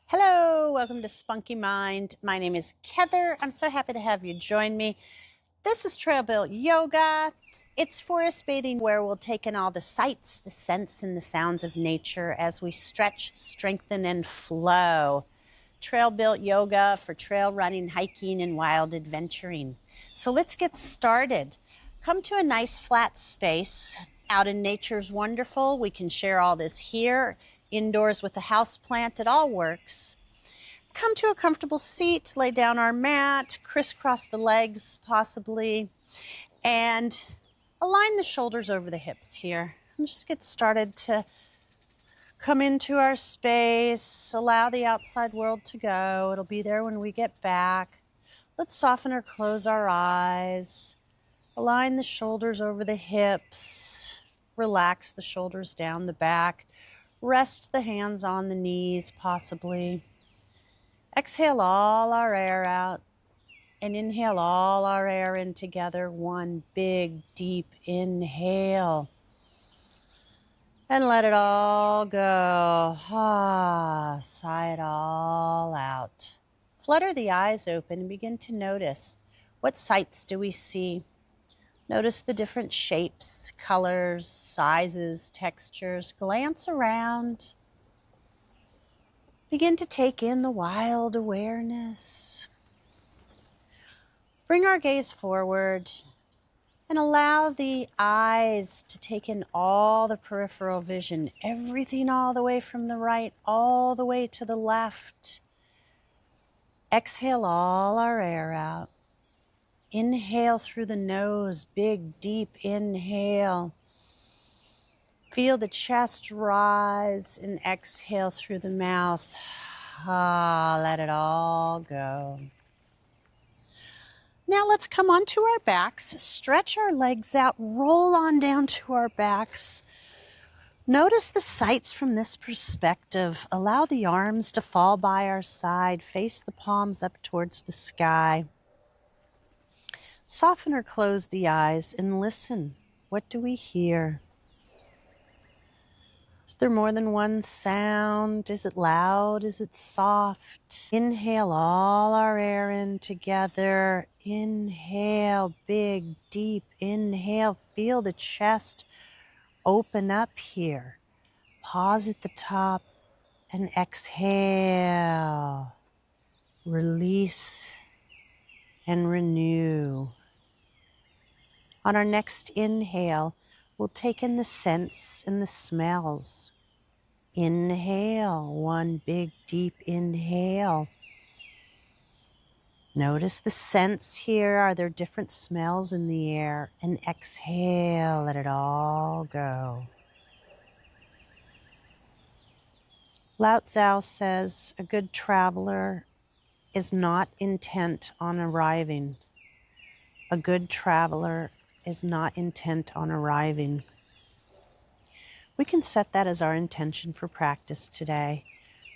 Hello, welcome to Spunky Mind. My name is Heather. I'm so happy to have you join me. This is Trail Built Yoga. It's forest bathing where we'll take in all the sights, the scents, and the sounds of nature as we stretch, strengthen, and flow. Trail Built Yoga for trail running, hiking, and wild adventuring. So let's get started. Come to a nice flat space. Out in nature's wonderful. We can share all this here. Indoors with a house plant, it all works. Come to a comfortable seat, lay down our mat, crisscross the legs possibly, and align the shoulders over the hips here. And just get started to come into our space, allow the outside world to go. It'll be there when we get back. Let's soften or close our eyes. Align the shoulders over the hips. Relax the shoulders down the back. Rest the hands on the knees, possibly. Exhale all our air out and inhale all our air in together. One big, deep inhale. And let it all go. Sigh it all out. Flutter the eyes open and begin to notice. What sights do we see? Notice the different shapes, colors, sizes, textures. Glance around. Begin to take in the wild awareness. Bring our gaze forward and allow the eyes to take in all the peripheral vision, everything all the way from the right, all the way to the left. Exhale all our air out. Inhale through the nose, big, deep inhale. Feel the chest rise and exhale through the mouth. Let it all go. Now let's come onto our backs, stretch our legs out, roll on down to our backs. Notice the sights from this perspective. Allow the arms to fall by our side, face the palms up towards the sky. Soften or close the eyes and listen. What do we hear? Is there more than one sound? Is it loud? Is it soft? Inhale all our air in together. Inhale, big, deep inhale. Feel the chest open up here. Pause at the top and exhale. Release and renew. On our next inhale, we'll take in the scents and the smells. Inhale, one big deep inhale. Notice the scents here. Are there different smells in the air? And exhale, let it all go. Lao Tzu says a good traveler is not intent on arriving. A good traveler is not intent on arriving. We can set that as our intention for practice today.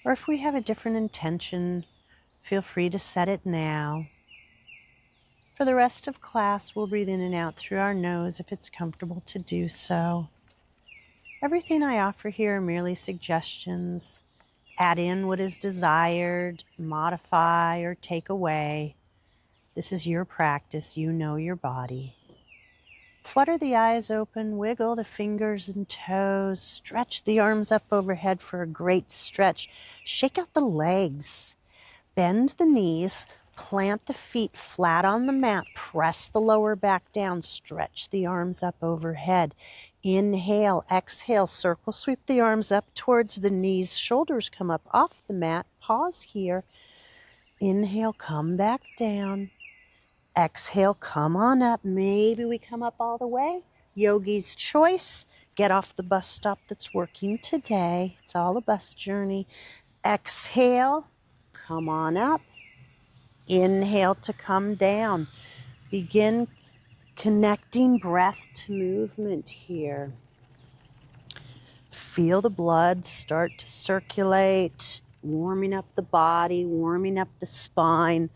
Or if we have a different intention, feel free to set it now. For the rest of class, we'll breathe in and out through our nose if it's comfortable to do so. Everything I offer here are merely suggestions. Add in what is desired, modify, or take away. This is your practice. You know your body. Flutter the eyes open, wiggle the fingers and toes, stretch the arms up overhead for a great stretch. Shake out the legs, bend the knees, plant the feet flat on the mat, press the lower back down, stretch the arms up overhead. Inhale, exhale, circle sweep the arms up towards the knees, shoulders come up off the mat, pause here. Inhale, come back down. Exhale, come on up. Maybe we come up all the way. Yogi's choice. Get off the bus stop that's working today. It's all a bus journey. Exhale, come on up. Inhale to come down. Begin connecting breath to movement here. Feel the blood start to circulate, warming up the body, warming up the spine.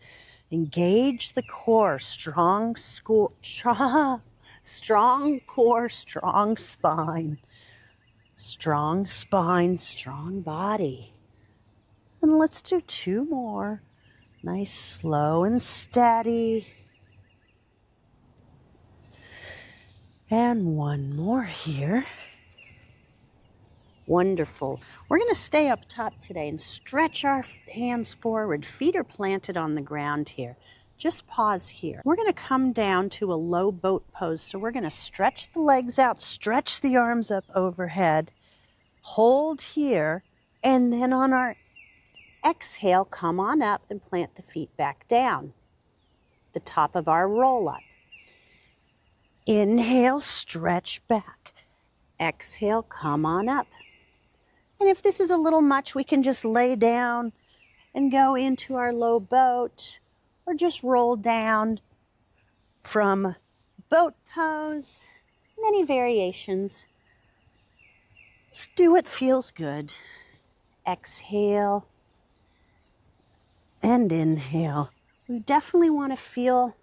Engage the core, strong core, strong spine. Strong spine, strong body. And And let's do 2 more. Nice, slow and steady. And 1 more here. Wonderful. We're going to stay up top today and stretch our hands forward. Feet are planted on the ground here. Just pause here. We're going to come down to a low boat pose. So we're going to stretch the legs out, stretch the arms up overhead, hold here, and then on our exhale, come on up and plant the feet back down. The top of our roll up. Inhale, stretch back. Exhale, come on up. And if this is a little much, we can just lay down and go into our low boat, or just roll down from boat pose. Many variations. Let's do what feels good. Exhale and inhale. We definitely want to feel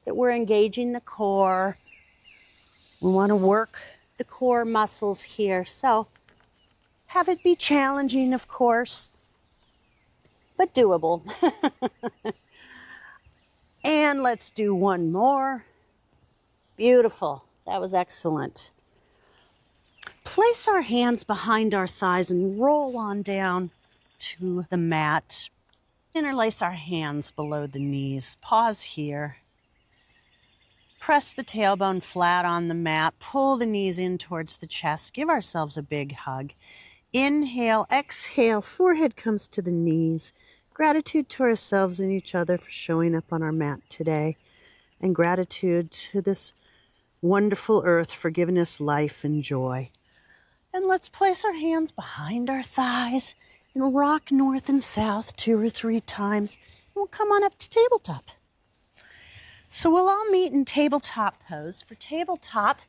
that we're engaging the core. We want to work the core muscles here. So have it be challenging, of course, but doable. And let's do 1 more. Beautiful. That was excellent. Place our hands behind our thighs and roll on down to the mat. Interlace our hands below the knees. Pause here. Press the tailbone flat on the mat. Pull the knees in towards the chest. Give ourselves a big hug. Inhale, exhale, forehead comes to the knees. Gratitude to ourselves and each other for showing up on our mat today. And gratitude to this wonderful earth for giving us life and joy. And let's place our hands behind our thighs and rock north and south 2 or 3 times. And we'll come on up to tabletop. So we'll all meet in tabletop pose. For tabletop,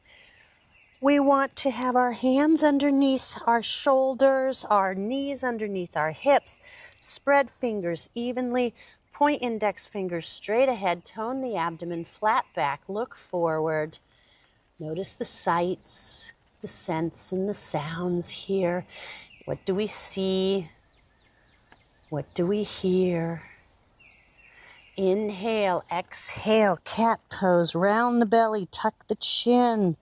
we want to have our hands underneath our shoulders, our knees underneath our hips. Spread fingers evenly. Point index fingers straight ahead. Tone the abdomen, flat back. Look forward. Notice the sights, the scents, and the sounds here. What do we see? What do we hear? Inhale, exhale, cat pose. Round the belly, tuck the chin.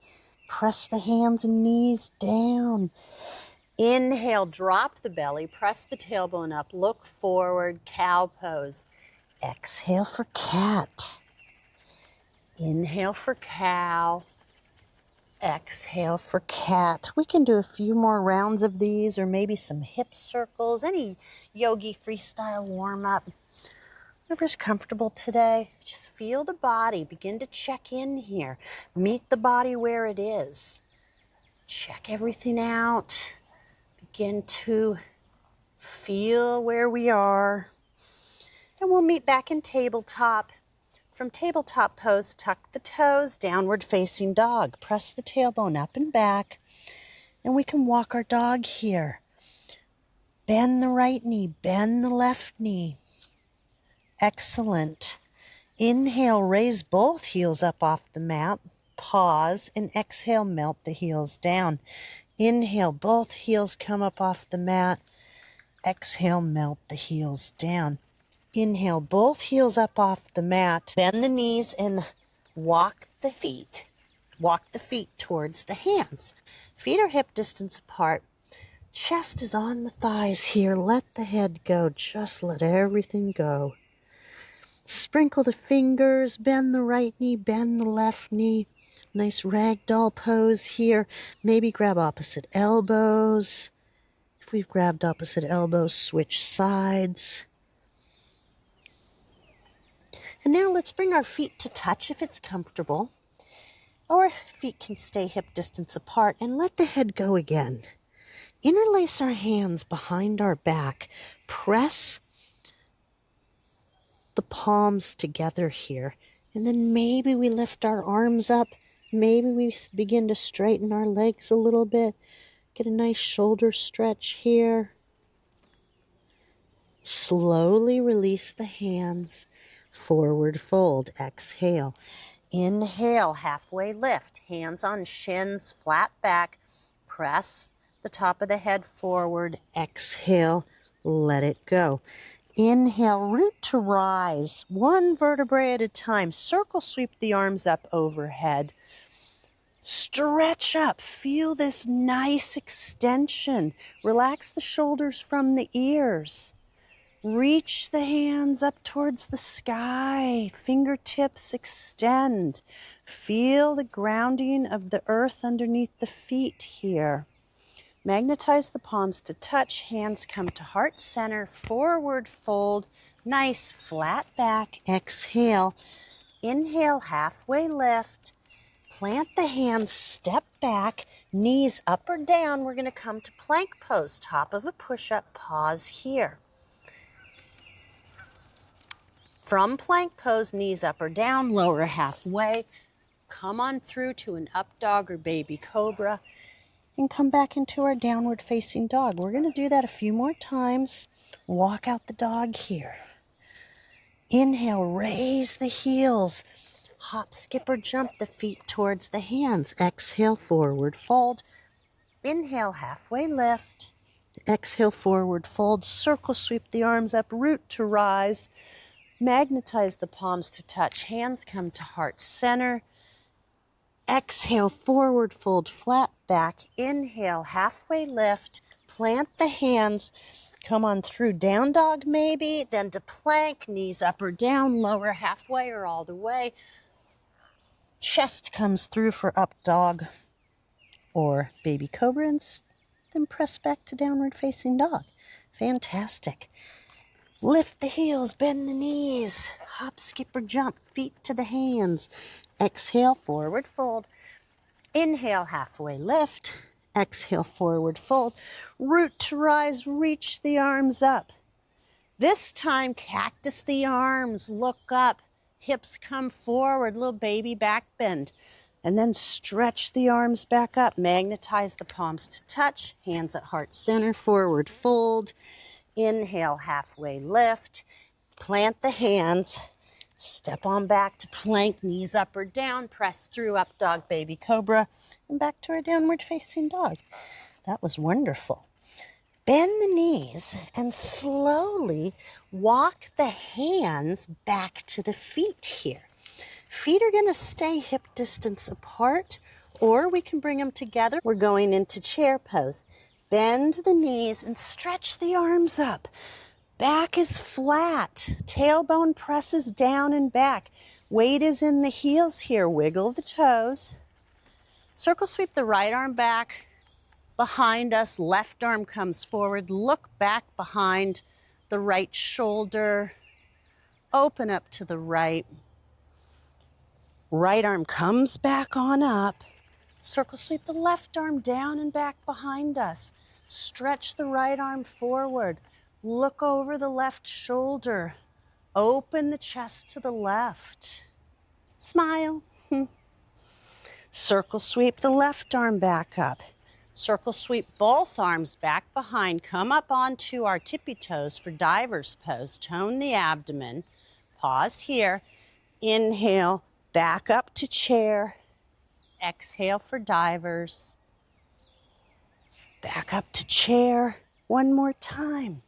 Press the hands and knees down. Inhale, drop the belly, press the tailbone up, look forward, cow pose. Exhale for cat. Inhale for cow. Exhale for cat. We can do a few more rounds of these, or maybe some hip circles, any yogi freestyle warm-up. Whatever's comfortable today. Just feel the body. Begin to check in here. Meet the body where it is. Check everything out. Begin to feel where we are. And we'll meet back in tabletop. From tabletop pose, tuck the toes, downward facing dog. Press the tailbone up and back. And we can walk our dog here. Bend the right knee, bend the left knee. Excellent. Inhale, raise both heels up off the mat. Pause and exhale, melt the heels down. Inhale, both heels come up off the mat. Exhale, melt the heels down. Inhale, both heels up off the mat. Bend the knees and walk the feet. Walk the feet towards the hands. Feet are hip distance apart. Chest is on the thighs here. Let the head go. Just let everything go. Sprinkle the fingers, bend the right knee, bend the left knee. Nice ragdoll pose here. Maybe grab opposite elbows. If we've grabbed opposite elbows, switch sides. And now let's bring our feet to touch if it's comfortable. Or feet can stay hip distance apart, and let the head go again. Interlace our hands behind our back. Press the palms together here, and then maybe we lift our arms up. Maybe we begin to straighten our legs a little bit. Get a nice shoulder stretch here. Slowly release the hands. Forward fold. Exhale. Inhale, halfway lift. Hands on shins, flat back. Press the top of the head forward. Exhale. Let it go. Inhale, root to rise, one vertebrae at a time. Circle sweep the arms up overhead. Stretch up. Feel this nice extension. Relax the shoulders from the ears. Reach the hands up towards the sky. Fingertips extend. Feel the grounding of the earth underneath the feet here. Magnetize the palms to touch. Hands come to heart center. Forward fold. Nice flat back. Exhale. Inhale, halfway lift. Plant the hands, step back, knees up or down. We're going to come to plank pose, top of a push-up. Pause here. From plank pose, knees up or down, lower halfway. Come on through to an up dog or baby cobra and come back into our downward facing dog. We're going to do that a few more times. Walk out the dog here. Inhale, raise the heels. Hop, skip, or jump the feet towards the hands. Exhale, forward fold. Inhale, halfway lift. Exhale, forward fold. Circle sweep the arms up, root to rise. Magnetize the palms to touch. Hands come to heart center. Exhale, forward fold, flat back. Inhale, halfway lift. Plant the hands. Come on through down dog maybe, then to plank, knees up or down, lower halfway or all the way. Chest comes through for up dog or baby cobra, and then press back to downward facing dog. Fantastic. Lift the heels, bend the knees, hop, skip, or jump, feet to the hands. Exhale, forward fold. Inhale, halfway lift. Exhale, forward fold. Root to rise, reach the arms up. This time, cactus the arms, look up. Hips come forward, little baby back bend. And then stretch the arms back up. Magnetize the palms to touch. Hands at heart center, forward fold. Inhale, halfway lift. Plant the hands. Step on back to plank, knees up or down. Press through up dog, baby cobra. And back to our downward facing dog. That was wonderful. Bend the knees and slowly walk the hands back to the feet here. Feet are going to stay hip distance apart, or we can bring them together. We're going into chair pose. Bend the knees and stretch the arms up. Back is flat. Tailbone presses down and back. Weight is in the heels here. Wiggle the toes. Circle sweep the right arm back. Behind us, left arm comes forward. Look back behind the right shoulder. Open up to the right. Right arm comes back on up. Circle sweep the left arm down and back behind us. Stretch the right arm forward. Look over the left shoulder. Open the chest to the left. Smile. Circle sweep the left arm back up. Circle sweep both arms back behind. Come up onto our tippy toes for diver's pose. Tone the abdomen. Pause here. Inhale, back up to chair. Exhale for divers. Back up to chair. One more time.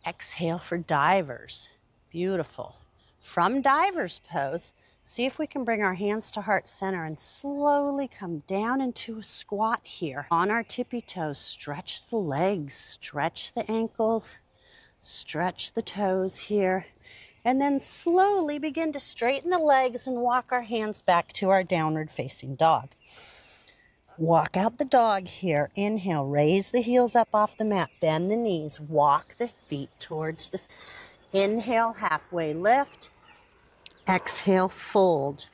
Exhale for divers. Beautiful. From diver's pose, see if we can bring our hands to heart center and slowly come down into a squat here. On our tippy toes, stretch the legs, stretch the ankles, stretch the toes here, and then slowly begin to straighten the legs and walk our hands back to our downward facing dog. Walk out the dog here. Inhale, raise the heels up off the mat, bend the knees, walk the feet towards the... Inhale, halfway lift. Exhale, fold.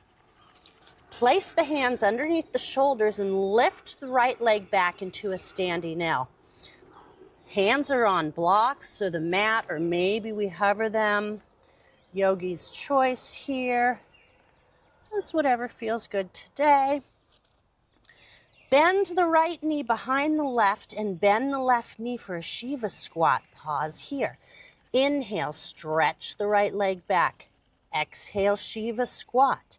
Place the hands underneath the shoulders and lift the right leg back into a standing L. Hands are on blocks, so the mat, or maybe we hover them. Yogi's choice here. Just whatever feels good today. Bend the right knee behind the left and bend the left knee for a Shiva squat. Pause here. Inhale, stretch the right leg back. Exhale, Shiva squat.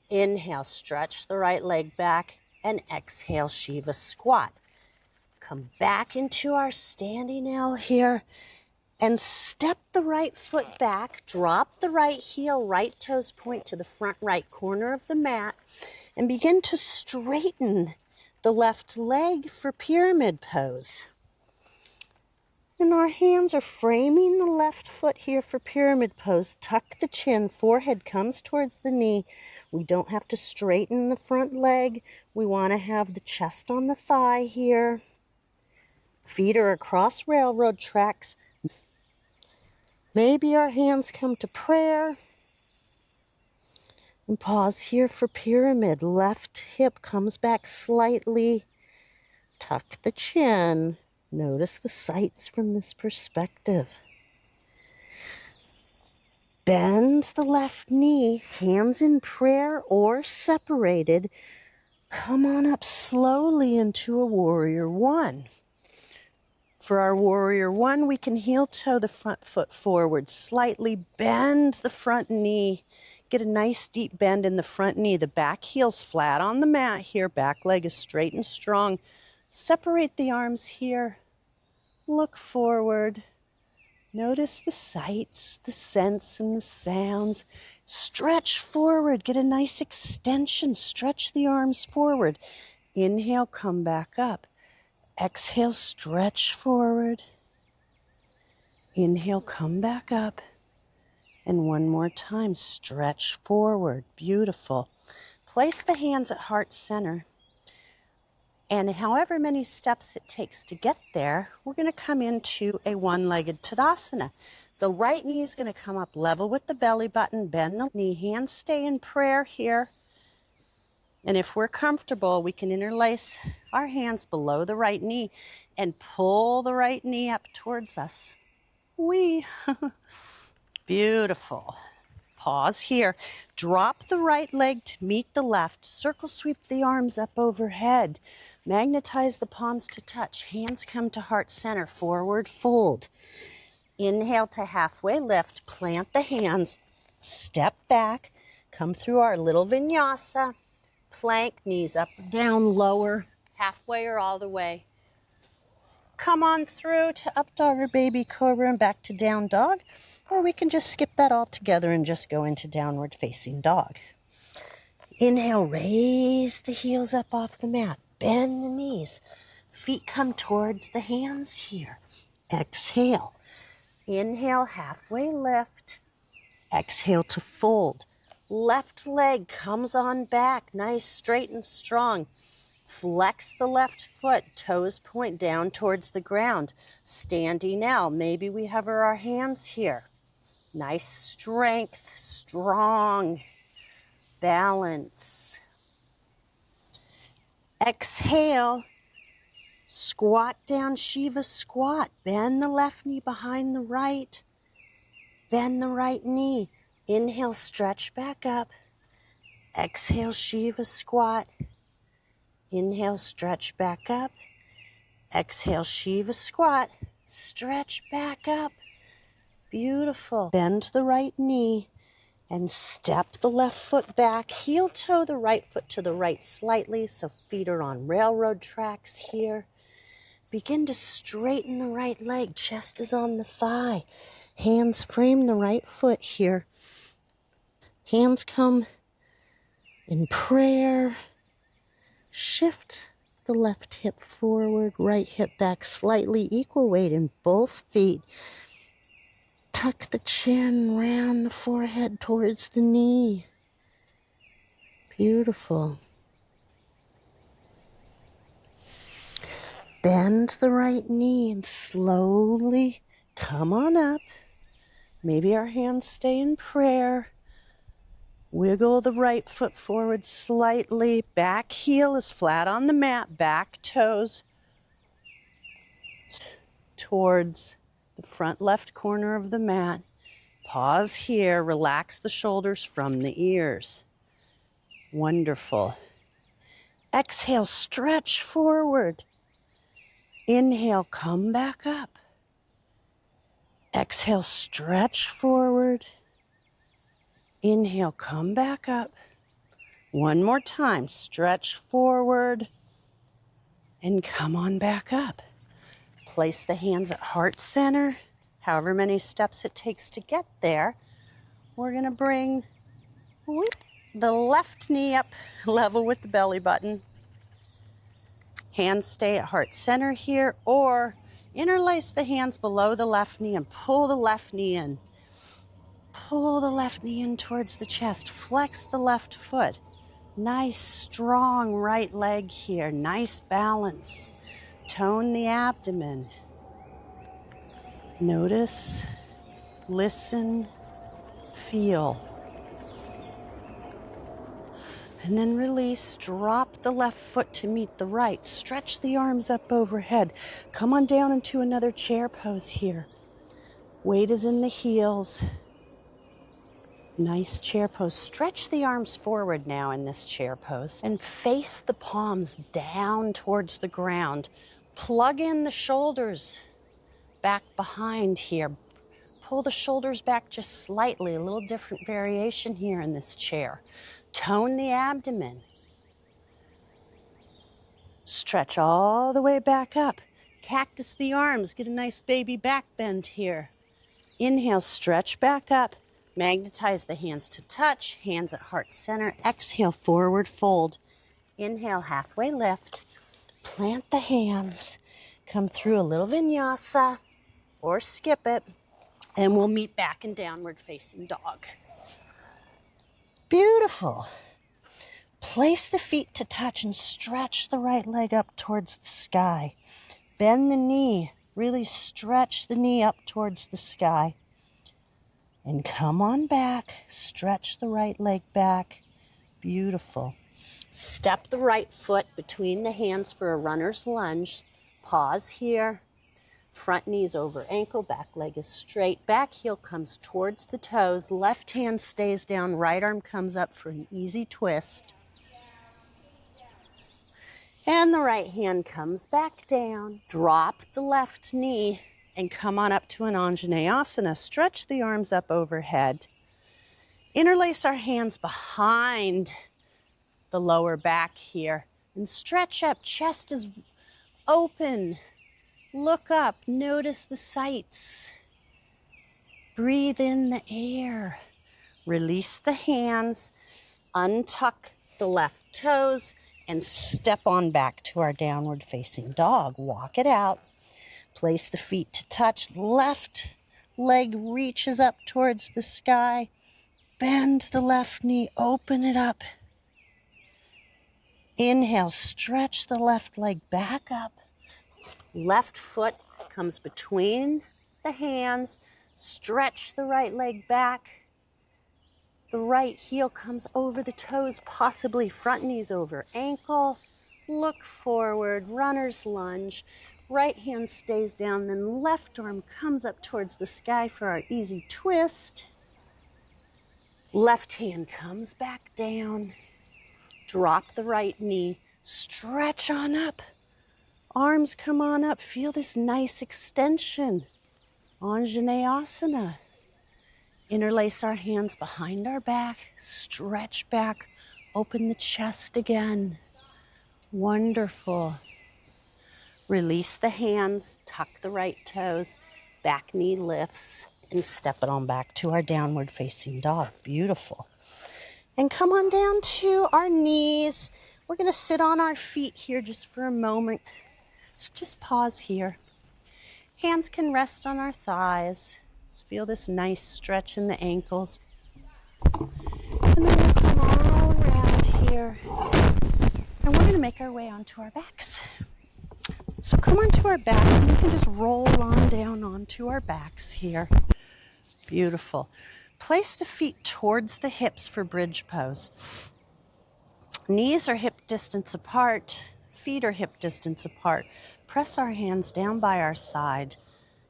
Inhale, stretch the right leg back, and exhale, Shiva squat. Come back into our standing L here and step the right foot back. Drop the right heel, right toes point to the front right corner of the mat, and begin to straighten the left leg for pyramid pose. And our hands are framing the left foot here for pyramid pose. Tuck the chin, forehead comes towards the knee. We don't have to straighten the front leg. We want to have the chest on the thigh here. Feet are across railroad tracks. Maybe our hands come to prayer. And pause here for pyramid. Left hip comes back slightly. Tuck the chin. Notice the sights from this perspective. Bend the left knee, hands in prayer or separated. Come on up slowly into a warrior one. For our warrior one, we can heel toe the front foot forward, slightly bend the front knee. Get a nice deep bend in the front knee. The back heel's flat on the mat here. Back leg is straight and strong. Separate the arms here. Look forward. Notice the sights, the scents, and the sounds. Stretch forward. Get a nice extension. Stretch the arms forward. Inhale, come back up. Exhale, stretch forward. Inhale, come back up. And one more time, stretch forward. Beautiful. Place the hands at heart center. And however many steps it takes to get there, we're going to come into a one-legged Tadasana. The right knee is going to come up level with the belly button. Bend the knee. Hands stay in prayer here. And if we're comfortable, we can interlace our hands below the right knee and pull the right knee up towards us. Beautiful. Pause here. Drop the right leg to meet the left. Circle sweep the arms up overhead. Magnetize the palms to touch. Hands come to heart center. Forward fold. Inhale to halfway lift. Plant the hands. Step back. Come through our little vinyasa. Plank, knees up, down, lower, halfway or all the way. Come on through to up dog or baby cobra and back to down dog. Or we can just skip that all together and just go into downward facing dog. Inhale, raise the heels up off the mat. Bend the knees. Feet come towards the hands here. Exhale. Inhale, halfway lift. Exhale to fold. Left leg comes on back, nice, straight and strong. Flex the left foot, toes point down towards the ground. Standing L, maybe we hover our hands here. Nice strength, strong, balance. Exhale, squat down, Shiva squat. Bend the left knee behind the right. Bend the right knee. Inhale, stretch back up. Exhale, Shiva squat. Inhale, stretch back up. Exhale, Shiva squat. Stretch back up. Beautiful. Bend the right knee and step the left foot back. Heel toe the right foot to the right slightly so feet are on railroad tracks here. Begin to straighten the right leg. Chest is on the thigh. Hands frame the right foot here. Hands come in prayer. Shift the left hip forward, right hip back slightly, equal weight in both feet. Tuck the chin, round the forehead towards the knee. Beautiful. Bend the right knee and slowly come on up. Maybe our hands stay in prayer. Wiggle the right foot forward slightly. Back heel is flat on the mat. Back toes towards the front left corner of the mat. Pause here. Relax the shoulders from the ears. Wonderful. Exhale, stretch forward. Inhale, come back up. Exhale, stretch forward. Inhale, come back up. One more time. Stretch forward. And come on back up. Place the hands at heart center, however many steps it takes to get there. We're gonna bring the left knee up level with the belly button. Hands stay at heart center here, or interlace the hands below the left knee and pull the left knee in. Pull the left knee in towards the chest. Flex the left foot. Nice, strong right leg here. Nice balance. Tone the abdomen. Notice, listen, feel. And then release, drop the left foot to meet the right. Stretch the arms up overhead. Come on down into another chair pose here. Weight is in the heels. Nice chair pose. Stretch the arms forward now in this chair pose and face the palms down towards the ground. Plug in the shoulders back behind here. Pull the shoulders back just slightly, a little different variation here in this chair. Tone the abdomen. Stretch all the way back up. Cactus the arms, get a nice baby back bend here. Inhale, stretch back up. Magnetize the hands to touch, hands at heart center. Exhale, forward fold. Inhale, halfway lift. Plant the hands. Come through a little vinyasa or skip it. And we'll meet back in downward facing dog. Beautiful. Place the feet to touch and stretch the right leg up towards the sky. Bend the knee. Really stretch the knee up towards the sky. And come on back. Stretch the right leg back. Beautiful. Step the right foot between the hands for a runner's lunge. Pause here. Front knee's over ankle, back leg is straight. Back heel comes towards the toes. Left hand stays down, right arm comes up for an easy twist. And the right hand comes back down. Drop the left knee and come on up to an Anjaneyasana. Stretch the arms up overhead. Interlace our hands behind the lower back here and stretch up. Chest is open. Look up, notice the sights. Breathe in the air. Release the hands, untuck the left toes, and step on back to our downward facing dog. Walk it out. Place the feet to touch. Left leg reaches up towards the sky. Bend the left knee, open it up. Inhale, stretch the left leg back up. Left foot comes between the hands. Stretch the right leg back. The right heel comes over the toes, possibly front knees over ankle. Look forward, runner's lunge. Right hand stays down, then left arm comes up towards the sky for our easy twist. Left hand comes back down. Drop the right knee. Stretch on up. Arms come on up. Feel this nice extension. Anjaneyasana. Interlace our hands behind our back. Stretch back. Open the chest again. Wonderful. Release the hands. Tuck the right toes. Back knee lifts. And step it on back to our downward facing dog. Beautiful. And come on down to our knees. We're going to sit on our feet here just for a moment. Just pause here. Hands can rest on our thighs. Just feel this nice stretch in the ankles. And then we'll come all around here. And we're going to make our way onto our backs. So come onto our backs and we can just roll on down onto our backs here. Beautiful. Place the feet towards the hips for bridge pose. Knees are hip distance apart. Feet are hip distance apart. Press our hands down by our side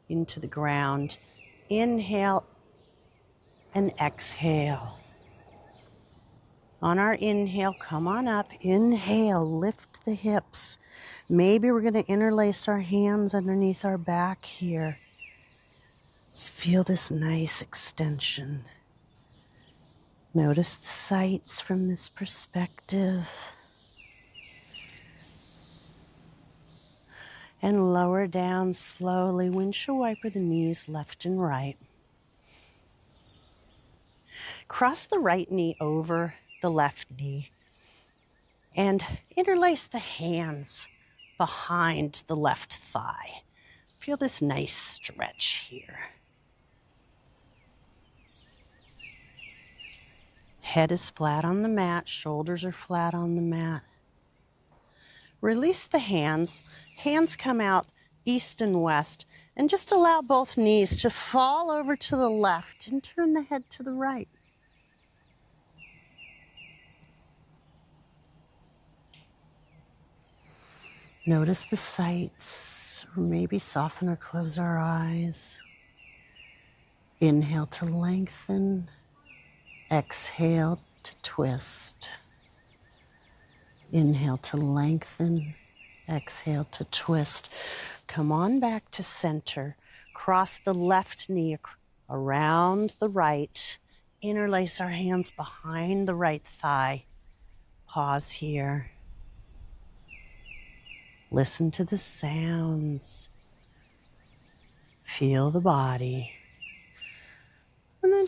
into the ground. Inhale and exhale. On our inhale, come on up. Inhale, lift the hips. Maybe we're going to interlace our hands underneath our back here. Let's feel this nice extension. Notice the sights from this perspective. And lower down slowly, windshield wiper the knees left and right. Cross the right knee over the left knee and interlace the hands behind the left thigh. Feel this nice stretch here. Head is flat on the mat, shoulders are flat on the mat. Release the hands. Hands come out east and west, and just allow both knees to fall over to the left and turn the head to the right. Notice the sights, or maybe soften or close our eyes. Inhale to lengthen. Exhale to twist. Inhale to lengthen. Exhale to twist. Come on back to center. Cross the left knee around the right. Interlace our hands behind the right thigh. Pause here. Listen to the sounds. Feel the body. And then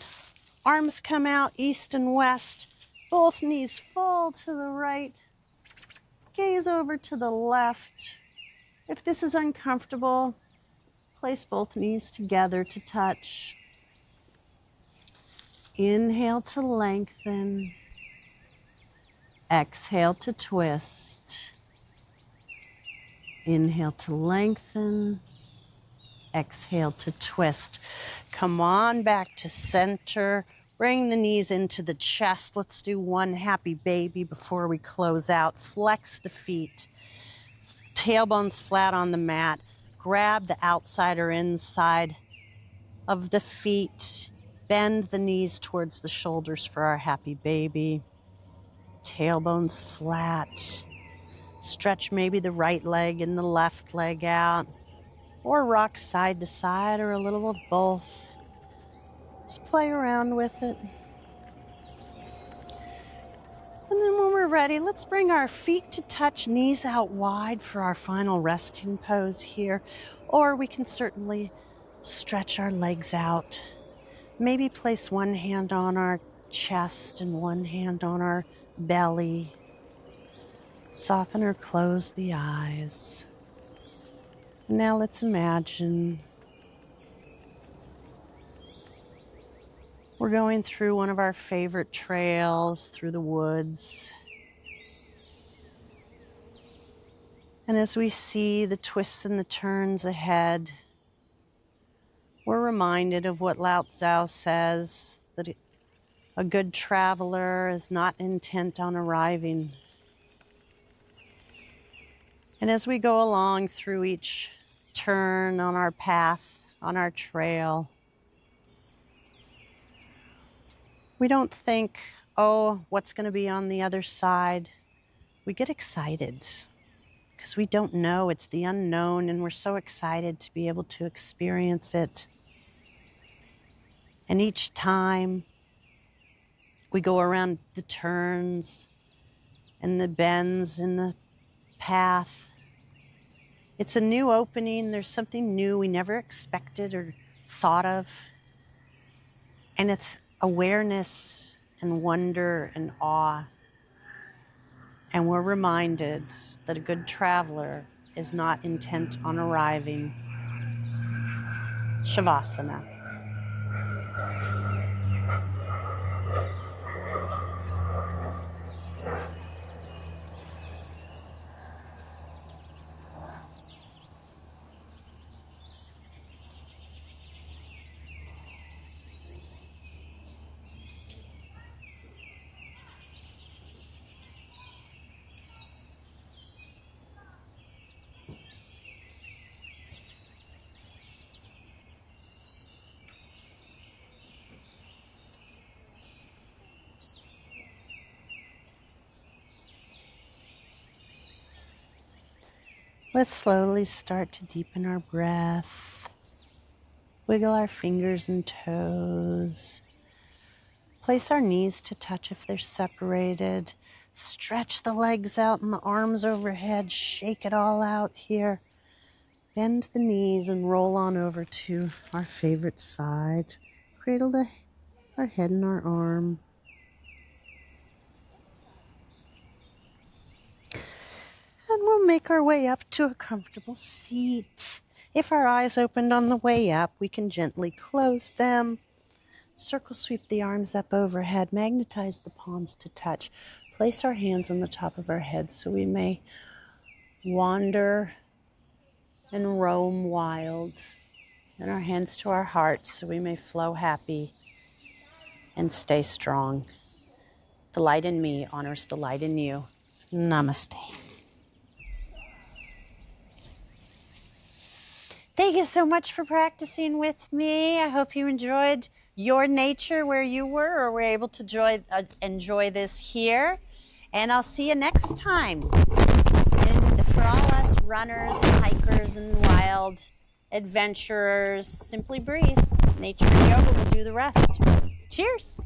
arms come out east and west. Both knees fall to the right. Gaze over to the left. If this is uncomfortable, place both knees together to touch. Inhale to lengthen. Exhale to twist. Inhale to lengthen. Exhale to twist. Come on back to center. Bring the knees into the chest. Let's do one happy baby before we close out. Flex the feet. Tailbones flat on the mat. Grab the outside or inside of the feet. Bend the knees towards the shoulders for our happy baby. Tailbones flat. Stretch maybe the right leg and the left leg out. Or rock side to side, or a little of both. Just play around with it. And then when we're ready, let's bring our feet to touch, knees out wide for our final resting pose here. Or we can certainly stretch our legs out. Maybe place one hand on our chest and one hand on our belly. Soften or close the eyes. Now let's imagine we're going through one of our favorite trails through the woods. And as we see the twists and the turns ahead, we're reminded of what Lao Tzu says, that a good traveler is not intent on arriving. And as we go along through each turn on our path, on our trail, we don't think, oh, what's going to be on the other side? We get excited because we don't know. It's the unknown, and we're so excited to be able to experience it. And each time we go around the turns and the bends in the path, it's a new opening. There's something new we never expected or thought of. And it's awareness and wonder and awe. And we're reminded that a good traveler is not intent on arriving. Shavasana. Let's slowly start to deepen our breath. Wiggle our fingers and toes. Place our knees to touch if they're separated. Stretch the legs out and the arms overhead. Shake it all out here. Bend the knees and roll on over to our favorite side. Cradle our head in our arm. And we'll make our way up to a comfortable seat. If our eyes opened on the way up, we can gently close them. Circle sweep the arms up overhead. Magnetize the palms to touch. Place our hands on the top of our heads so we may wander and roam wild. And our hands to our hearts so we may flow happy and stay strong. The light in me honors the light in you. Namaste. Thank you so much for practicing with me. I hope you enjoyed your nature where you were, or were able to enjoy this here. And I'll see you next time. And for all us runners, and hikers, and wild adventurers, simply breathe. Nature and yoga will do the rest. Cheers.